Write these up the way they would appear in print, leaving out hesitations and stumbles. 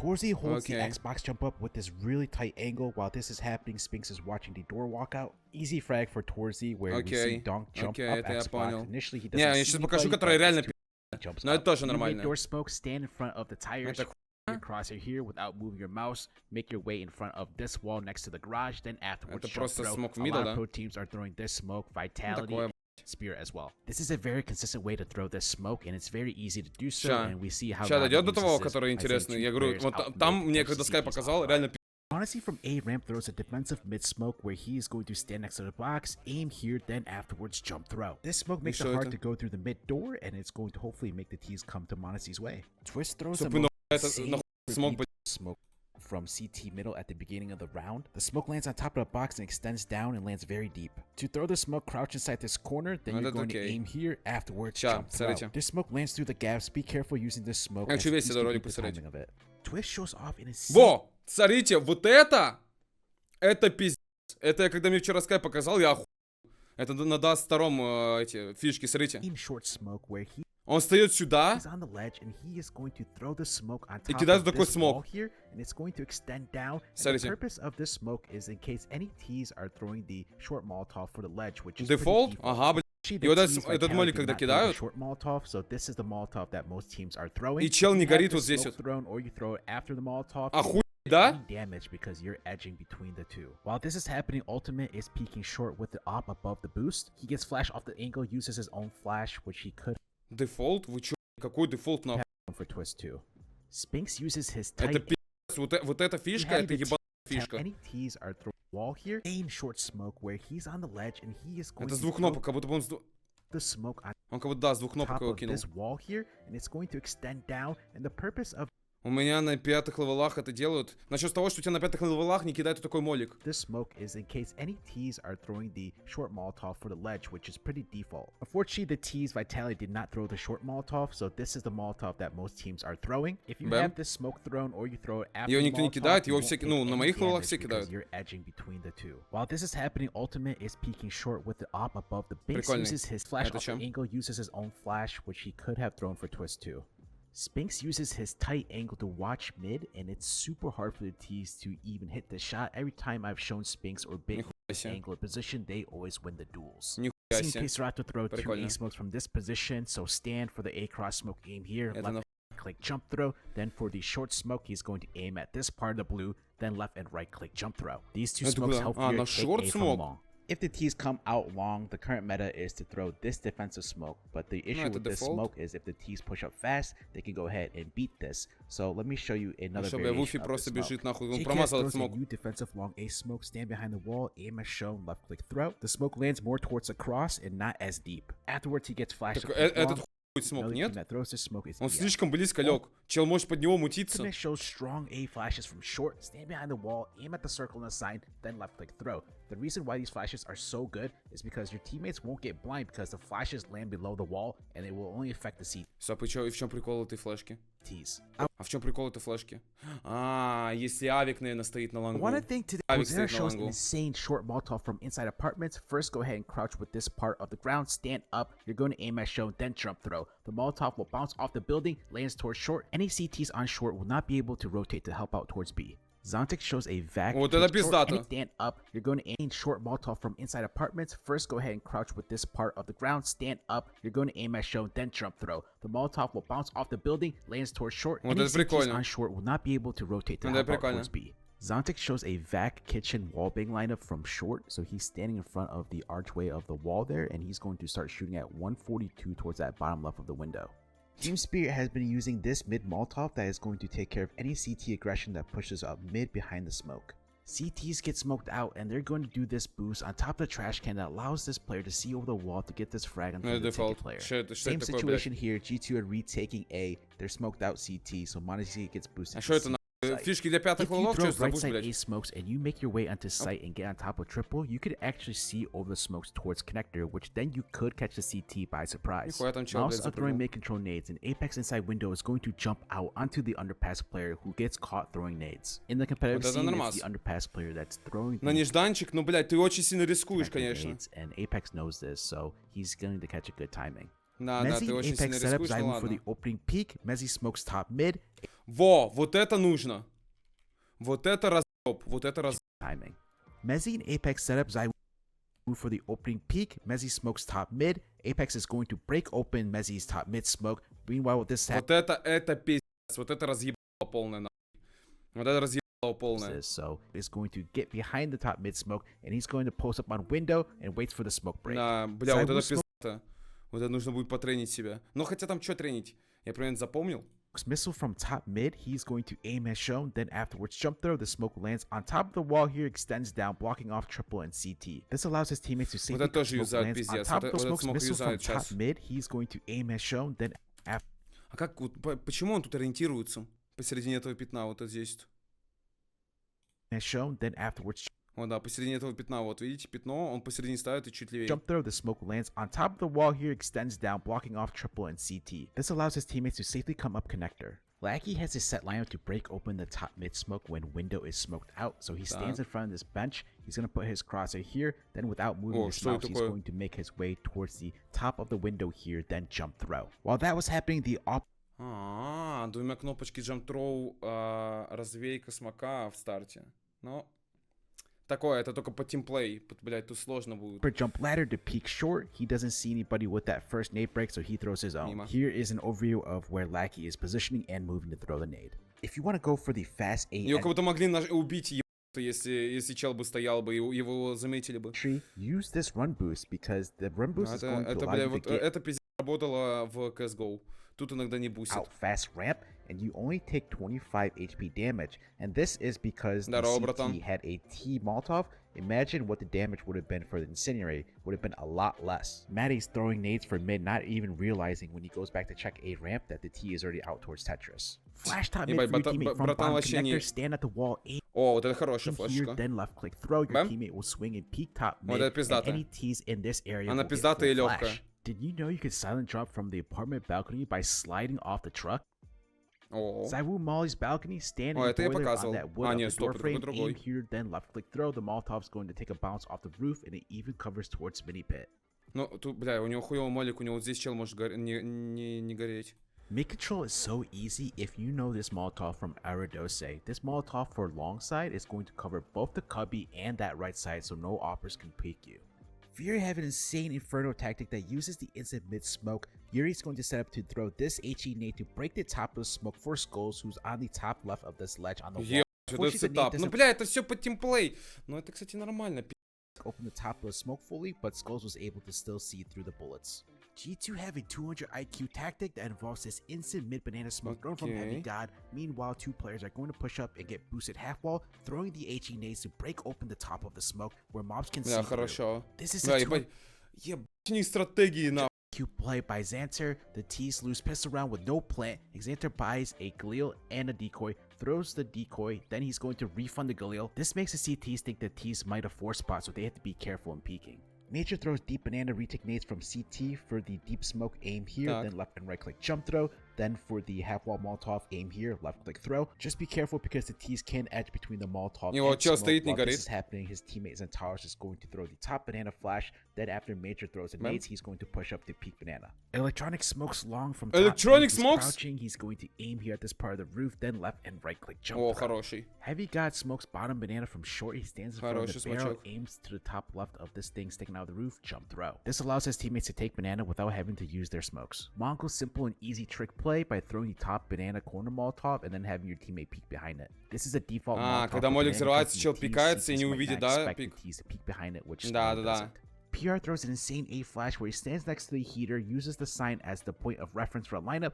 Torzy holds the Xbox jump up with this really tight angle. While this is happening, Spinks is watching the door walk out. Easy frag for Torzy, where we see Donk jump up Xbox. Initially, he doesn't see anybody, but jumps up. You mid door smoke, stand in front of the tires. Your crosshair here without moving your mouse. Make your way in front of this wall next to the garage. Then afterwards, jump throw. A lot of pro teams are throwing this smoke, Vitality, and Spear as well. This is a very consistent way to throw this smoke, and it's very easy to do so. And we see how. Сейчас дойдет до того, который интересный. Я говорю, вот там мне когда Sky показал, реально. Honestly, from A, Ramp throws a defensive mid-smoke where he is going to stand next to the box, aim here, then afterwards jump throw. This smoke makes it hard to go through the mid door, and it's going to hopefully make the T's come to Monacy's way. Twist throws the smoke from CT middle at the beginning of the round. The smoke lands on top of the box and extends down and lands very deep. To throw the smoke, crouch inside this corner, then you're going to aim here, afterwards jump throw. This smoke lands through the gaps. Be careful using this smoke. Twist shows off in his. Во! Смотрите, вот это пиздец. Это я когда мне вчера Sky показал, я охуел. Это надаст втором эти фишки, смотрите. Он встает сюда и кидает такой смог. Смотрите. Дефолт? Ага, блядь. И вот этот молик когда кидают, и чел не горит вот здесь вот. Охуеть, да? While this is happening, Ultimate is peeking short with the op above the boost. He gets flash off the angle, uses his own flash, which he could. Дефолт? Вы чё? Какой дефолт нахуй? For twist 2. Spinks uses his tight. Это пиздец. Вот эта фишка, это ебаная фишка. Wall here, aim short smoke where he's on the ledge and he is going. Это с двух кнопок, как будто бы он Он как будто да, с двух кнопок его кинул. This wall here, and it's going to extend down, and the purpose of. У меня на 5-х левелах это делают. Насчет того, что у тебя на 5-х левелах не кидают такой молик. This smoke is in case any T's are throwing the short Molotov for the ledge, which is pretty default. Unfortunately, the T's Vitality did not throw the short Molotov, so this is the Molotov that most teams are throwing. If you have this smoke thrown or you throw it after его никто не кидает, его все, ну, на моих левелах все кидают. You're edging between the two. While this is happening, Ultimate is peeking short with the op above the base. Uses his flash off the angle, uses his own flash, which he could have thrown for twist 2. Spinks uses his tight angle to watch mid, and it's super hard for the T's to even hit the shot. Every time I've shown Spinks or Big angle or position, they always win the duels. Seen K-Serato throw 2 A smokes from this position, so stand for the A cross smoke aim here, left click jump throw, then for the short smoke he's going to aim at this part of the blue, then left and right click jump throw. These two smokes help you take A from long. If the T's come out long, the current meta is to throw this defensive smoke, but the issue with this smoke is if the T's push up fast, they can go ahead and beat this. So let me show you another variation of the smoke. JKS throws a new defensive long A smoke, stand behind the wall, aim as shown, left click throw. The smoke lands more towards the cross and not as deep. Afterwards he gets flashed. Смог, нет? Он слишком близко лег. Чел может под него мутиться. Ultimate shows strong A flashes from short, stand behind the wall, aim at the circle on the side, then left click throw. The reason why these flashes are so good is because your teammates won't get blind because the flashes land below the wall and it will only affect the CT. Стоп, и в чем прикол этой флешки? А в чем прикол этой флешки? Если авик, наверное, стоит на лангу. One thing today, Ozera shows an insane short Molotov from inside apartments. First, go ahead and crouch with this part of the ground, stand up. You're going to aim as shown, then jump throw. The Molotov will bounce off the building, lands towards short. Any CTs on short will not be able to rotate to help out towards B. Zontic shows a vac. Вот это пиздато. Stand up. You're going to aim short Molotov from inside apartments. First, go ahead and crouch with this part of the ground. Stand up. You're going to aim as shown, then jump throw. The Molotov will bounce off the building, lands towards short. Вот Any это прикольно. on short will not be able to rotate to help out towards B. Zontic shows a vac kitchen wallbang lineup from short, so he's standing in front of the archway of the wall there, and he's going to start shooting at 142 towards that bottom left of the window. Team Spirit has been using this mid Molotov that is going to take care of any CT aggression that pushes up mid behind the smoke. CTs get smoked out and they're going to do this boost on top of the trash can that allows this player to see over the wall to get this frag on the ticket player. Same situation here, G2 are retaking A, they're smoked out CT, so Monacy gets boosted. Фишки для пятых левелов, что right side A smokes and you make your way onto site and get on top of triple, you could actually see over the smokes towards connector, which then you could catch the CT by surprise. Mouse are throwing mid control nades, and Apex inside window is going to jump out onto the underpass player who gets caught throwing nades. In the competitive scene, it's the underpass player that's throwing на нежданчик, ну, блядь, ты очень сильно рискуешь, конечно. And Apex knows this, so he's going to catch a good timing. Да, ты очень сильно рискуешь, for the opening peak. Mezzy smokes top mid. Во, вот это нужно. Вот это разъеб, вот это разъеб. Timing. Mezzi and Apex set up ZywOo for the opening peak. Mezzi smokes top mid. Apex is going to break open Mezzi's top mid smoke. Meanwhile, with this вот это пиздец. Вот это разъебало полное, нахуй. Вот это разъебало полное. So is going to get behind the top mid smoke, and he's going to post up on window and waits for the smoke break. Бля, вот это пиздато. Вот это нужно будет потренить себя. Но хотя там что тренить? Я примерно запомнил. Missile from top mid, he's going to aim as shown, then afterwards jump throw, the smoke lands on top of the wall here, extends down, blocking off triple and CT. This allows his teammates to safely вот smoke lands on top of the smoke. Missile from top mid, he's going to aim as shown, then after... А как, почему он тут ориентируется? Посередине этого пятна, вот здесь. As shown, then afterwards... О, да, посередине этого пятна, вот видите, пятно, он посередине ставит и чуть левее. Jump throw, the smoke lands on top of the wall here, extends down, blocking off triple and CT. This allows his teammates to safely come up connector. Lackey has his set lineup to break open the top mid smoke when window is smoked out, so he stands in front of this bench. He's going to put his crosshair here, then without moving his mouse, he's going to make his way towards the top of the window here, then jump throw. While that was happening, the двумя кнопочки jump throw, развейка смока в старте. Но... Такое, это только по тимплей. Блять, тут сложно будет. For jump ladder to peek short, he doesn't see anybody with that first nade break, so he throws his own. Here is an overview of where Lackey is positioning and moving to throw the nade. If you want to go for the fast A... Его как будто могли убить, если чел бы стоял бы, его заметили бы. Use this run boost, because the run boost is going to allow you to get... Это пиздец работало в CSGO. Тут иногда не бустит. Out fast ramp, and you only take 25 HP damage, and this is because the CT had a T Molotov. Imagine what the damage would have been for the incendiary, would have been a lot less. Maddie's throwing nades for mid, not even realizing when he goes back to check A ramp that the T is already out towards Tetris. Flash top mid for your teammate from bomb connector, stand at the wall, aim вот это хорошая флешка. Then left click throw, your teammate will swing and peek top mid, and any T's in this area will get full flash. Did you know you could silent drop from the apartment balcony by sliding off the truck? ZywOo Molly's balcony, stand in the boiler on that wood of the door frame, aim here, then left click throw. The Molotov's going to take a bounce off the roof, and it even covers towards mini pit. Ну, тут, бля, у него хуёвый молик, у него вот здесь чел может не гореть. Mid control is so easy if you know this Molotov from Aradose. This Molotov for long side is going to cover both the cubby and that right side, so no operas can peek you. Fury have an insane Inferno tactic that uses the instant mid smoke. Yuri's going to set up to throw this HE nade to break the top of the smoke for Skulls, who's on the top left of this ledge on the wall. Это сетап. Ну, бля, это все под тимплей. Но это, кстати, нормально. Open the top of the smoke fully, but Skulls was able to still see through the bullets. G2 have a 200 IQ tactic that involves this instant mid banana smoke thrown from Heavy God. Meanwhile, two players are going to push up and get boosted half wall, throwing the HE nades to break open the top of the smoke where mobs can see through. This is a ебать стратегии на. IQ play by Xanter. The T's lose pistol round with no plant. Xanter buys a Galil and a decoy, throws the decoy, then he's going to refund the Galil. This makes the CTs think the T's might have 4 spots, so they have to be careful in peeking. Nature throws deep banana retake nades from CT for the deep smoke, aim here, then left and right click jump throw, then for the half wall Molotov, aim here, left click throw. Just be careful because the T's can edge between the Molotov and smoke. While this is happening, his teammate Zentaros is going to throw the top banana flash, then after Major throws the nades, he's going to push up the peak banana. Electronic smokes long from top. Electronic smokes? Crouching, he's going to aim here at this part of the roof, then left and right click jump throw. Хороший. Heavy God smokes bottom banana from short, he stands in front of the barrel, aims to the top left of this thing sticking out of the roof, jump throw. This allows his teammates to take banana without having to use their smokes. Mongo's simple and easy trick play by throwing the top banana corner Molotov and then having your teammate peek behind it. This is a default Molotov. Когда молик взрывается, чел пикается и не увидит, да? Peek behind it, which да. PR throws an insane A flash where he stands next to the heater, uses the sign as the point of reference for a lineup.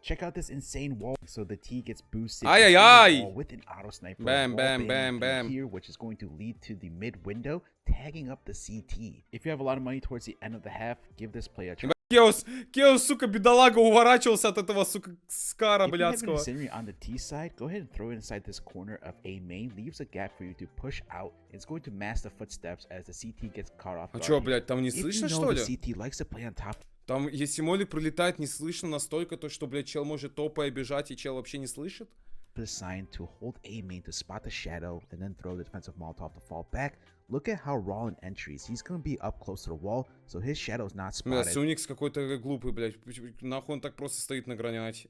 Check out this insane wall, so the T gets boosted with an auto sniper. Bam. Here, which is going to lead to the mid window, tagging up the CT. If you have a lot of money towards the end of the half, give this play a try. Кеос, сука, бедолага, уворачивался от этого, сука, скара блядского. If you have an incendiary on the T side, go ahead and throw it inside this corner of A main. Leaves a gap for you to push out. It's going to mask the footsteps as the CT gets caught off guard. А чё, блядь, там не слышно, что ли? The CT likes to play on top. Там, если молик пролетает, не слышно настолько, то что, блядь, чел может топая бежать, и чел вообще не слышит. Assigned to hold A main to spot the shadow, and then throw the defensive Molotov to fall back. Look at how raw in entries. He's gonna be up close to the wall, so his shadow's not spotted. Суникс какой-то глупый, блядь. Нахуй он так просто стоит на гранате.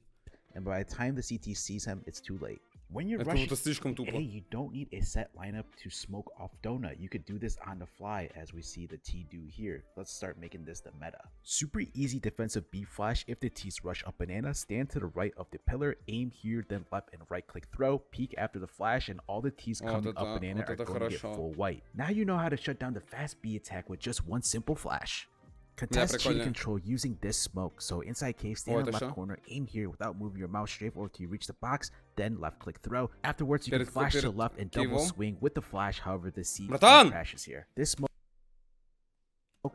and by the time the CT sees him, it's too late. When you're rushing A, you don't need a set lineup to smoke off donut. You could do this on the fly as we see the T do here. Let's start making this the meta. Super easy defensive B flash. If the T's rush up banana, stand to the right of the pillar, aim here, then left and right click throw, peek after the flash, and all the T's coming up banana are going to get full white. Now you know how to shut down the fast B attack with just one simple flash. Contest cheating control using this smoke. So inside cave, stand in the left corner, aim here without moving your mouse straight forward till you reach the box, then left click throw. Afterwards, you can flash to the left and double swing with the flash, however the C crashes here. This smoke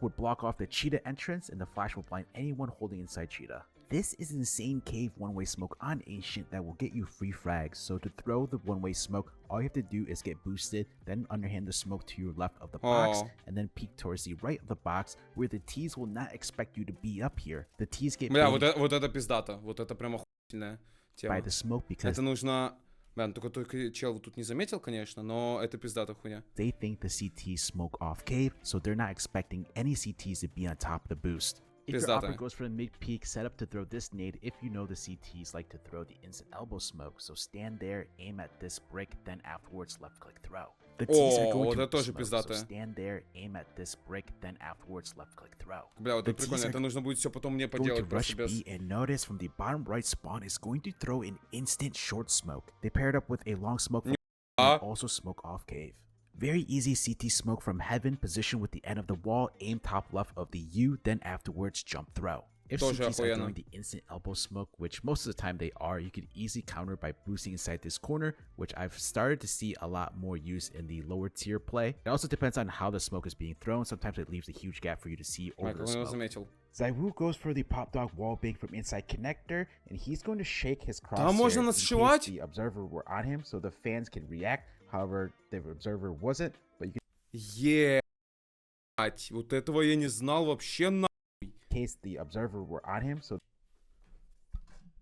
would block off the cheetah entrance and the flash will blind anyone holding inside cheetah. This is an insane cave one-way smoke on Ancient that will get you free frags. So to throw the one-way smoke, all you have to do is get boosted, then underhand the smoke to your left of the box, and then peek towards the right of the box where the T's will not expect you to be up here. The T's get вот это пиздато. Вот это прям охуительная тема. By the smoke because это нужно... только чел тут не заметил, конечно, но это пиздата хуйня. They think the CTs smoke off cave, so they're not expecting any CTs to be on top of the boost. If your opera goes for the mid peak, set up to throw this nade if you know the CTs like to throw the instant elbow smoke, so stand there, aim at this brick, then afterwards left click throw. The T's are going to smoke, so stand there, aim at this brick, then afterwards left click throw. Бля, вот это прикольно, это нужно будет все потом мне поделать просто без... And notice from the bottom right spawn is going to throw an instant short smoke. They paired up with a long smoke and also smoke off cave. Very easy CT smoke from heaven, position with the end of the wall, aim top left of the U, then afterwards jump throw. If CTs are throwing the instant elbow smoke, which most of the time they are, you could easily counter by boosting inside this corner, which I've started to see a lot more use in the lower tier play. It also depends on how the smoke is being thrown. Sometimes it leaves a huge gap for you to see over the smoke. ZywOo goes for the pop dog wall bang from inside connector, and he's going to shake his crosshair in case the observer were on him, so the fans can react. However, the observer wasn't, but you can... Ебать, вот этого я не знал вообще нахуй. In case the observer were on him, so...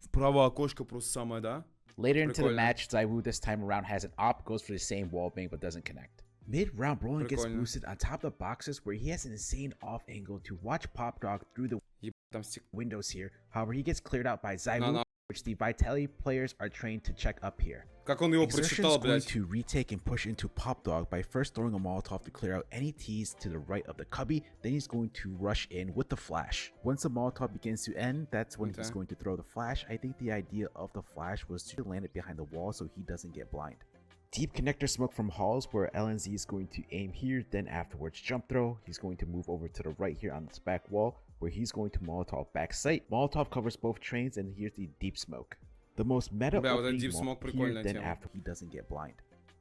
Вправо окошко просто самое, да? Later into the match, ZywOo this time around has an op, goes for the same wall bang, but doesn't connect. Mid-round, Brolin gets boosted on top of the boxes where he has an insane off angle to watch Pop Dog through the windows here. However, he gets cleared out by ZywOo, which the Vitality players are trained to check up here. Exertion's going to retake and push into Pop Dog by first throwing a Molotov to clear out any T's to the right of the cubby, then he's going to rush in with the flash. Once the Molotov begins to end, that's when he's going to throw the flash. I think the idea of the flash was to land it behind the wall so he doesn't get blind. Deep connector smoke from halls where LNZ is going to aim here, then afterwards jump throw. He's going to move over to the right here on this back wall where he's going to Molotov back sight. Molotov covers both trains, and here's the deep smoke. The most meta opening here, then after he doesn't get blind.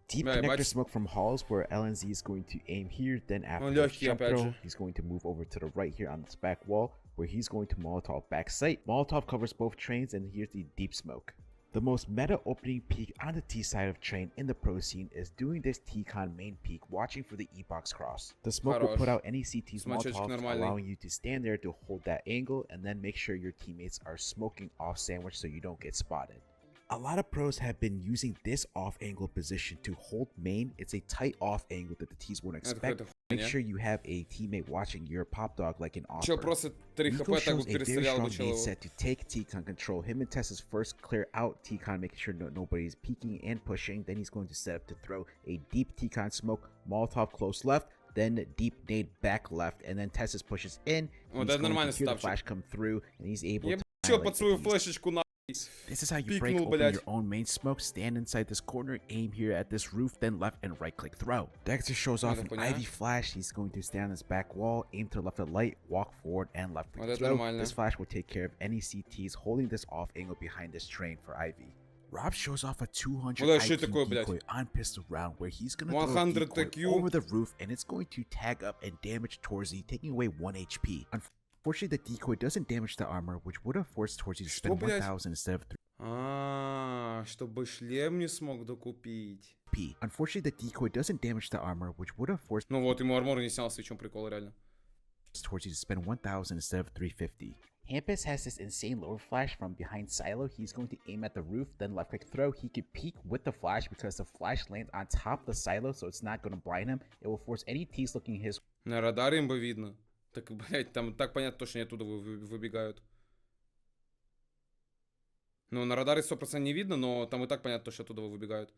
Deep connector smoke from halls where LNZ is going to aim here, then afterwards jump throw. He's going to move over to the right here on this back wall where he's going to Molotov back sight. Molotov covers both trains, and here's the deep smoke. The most meta opening peak on the T side of train in the pro scene is doing this T-Con main peak, watching for the E-box cross. The smoke will put out any CT's Molotovs, allowing you to stand there to hold that angle and then make sure your teammates are smoking off sandwich so you don't get spotted. A lot of pros have been using this off angle position to hold main. It's a tight off angle that the T's won't expect. Make sure you have a teammate watching your Pop Dog like an offer. Nico shows a very strong main set to take T-Con control. Him and Tessa's first clear out T-Con, making sure nobody's peeking and pushing. Then he's going to set up to throw a deep T-Con smoke, Molotov close left, then deep nade back left, and then Tessa's pushes in. He's going to hear the flash come through, and he's able to... This is how you break open your own main smoke. Stand inside this corner, aim here at this roof, then left and right click throw. Dexter shows off an Ivy flash. He's going to stand on this back wall, aim to the left of light, walk forward, and left click throw. This flash will take care of any CTs holding this off angle behind this train for Ivy. Rob shows off a 200 IQ decoy on pistol round where he's going to throw a decoy over the roof, and it's going to tag up and damage Torzy, taking away 1 HP. Unfortunately, the decoy doesn't damage the armor, which would have forced Torzy to spend 1000 instead of 3. Чтобы шлем не смог докупить. Unfortunately, the decoy doesn't damage the armor, which would have forced... Ну вот, ему армор не снялся, в чем прикол, реально. Torzy to spend 1000 instead of 350. Hampus has this insane lower flash from behind silo. He's going to aim at the roof, then left click throw. He could peek with the flash because the flash lands on top of the silo, so it's not going to blind him. It will force any T's looking his... На радаре им бы видно. Так, блять, там так понятно, что они оттуда выбегают. Ну, на радаре 100% не видно, но там и так понятно, что оттуда выбегают.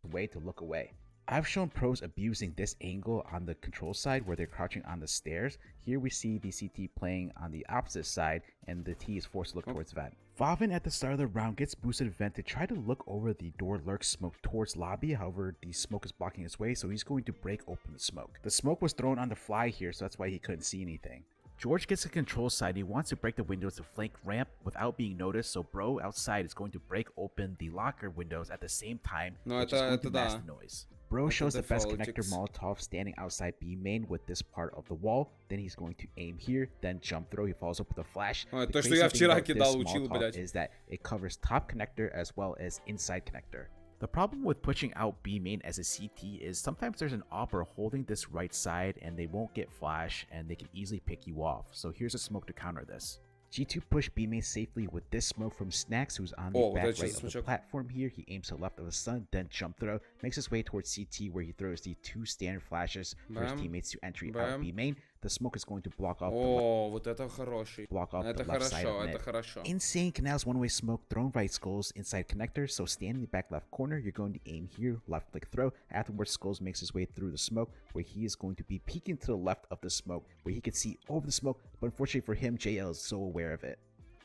Way to look away. I've shown pros abusing this angle on the control side where they're crouching on the stairs. Here we see the CT playing on the opposite side and the T is forced to look towards vent. Vavin at the start of the round gets boosted vent to try to look over the door lurk smoke towards lobby. However, the smoke is blocking his way, so he's going to break open the smoke. The smoke was thrown on the fly here, so that's why he couldn't see anything. George gets the control side. He wants to break the windows to flank ramp without being noticed, so bro outside is going to break open the locker windows at the same time, which is going to mask the noise. Bro shows the best connector Molotov standing outside B main with this part of the wall. Then he's going to aim here, then jump throw. He follows up with a flash. The crazy thing about this Molotov is that it covers top connector as well as inside connector. The problem with pushing out B main as a CT is sometimes there's an opper holding this right side and they won't get flash and they can easily pick you off. So here's a smoke to counter this. G2 push B main safely with this smoke from Snacks, who's on the back right of the platform here. He aims to the left of the sun, then jump throw, makes his way towards CT where he throws the 2 standard flashes for his teammates to entry out B main. The smoke is going to block off вот это хороший. The left side of mid. Insane Canal's one-way smoke thrown by Skulls inside connector, so stand in the back left corner, you're going to aim here, left click throw. Afterwards, Skulls makes his way through the smoke, where he is going to be peeking to the left of the smoke, where he can see over the smoke, but unfortunately for him, JL is so aware of it.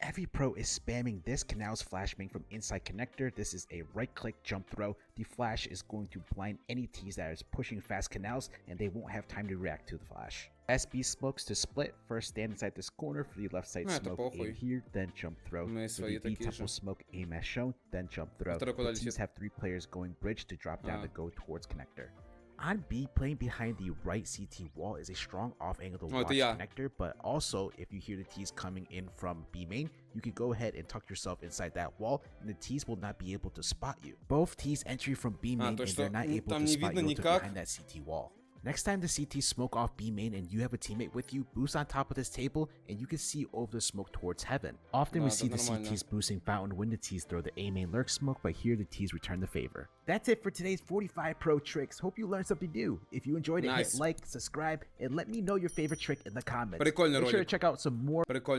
Every pro is spamming this Canal's flashbang from inside connector. This is a right click jump throw. The flash is going to blind any T's that is pushing fast Canals, and they won't have time to react to the flash. SB smokes to split. First stand inside this corner for the left side smoke, aim here, then jump throw. For the D temple smoke, aim as shown, then jump throw. The teams have 3 players going bridge to drop down to go towards connector. On B, playing behind the right CT wall is a strong off angle to watch connector, but also if you hear the T's coming in from B main, you can go ahead and tuck yourself inside that wall and the T's will not be able to spot you. Both T's entry from B main and they're not able to spot you behind that CT wall. Next time the CT smoke off B main and you have a teammate with you, boost on top of this table and you can see over the smoke towards heaven. Often we see the CTs boosting fountain when the T's throw the A main lurk smoke, but here the T's return the favor. That's it for today's 45 pro tricks. Hope you learned something new. If you enjoyed it, hit like, subscribe, and let me know your favorite trick in the comments. Make sure to check out some more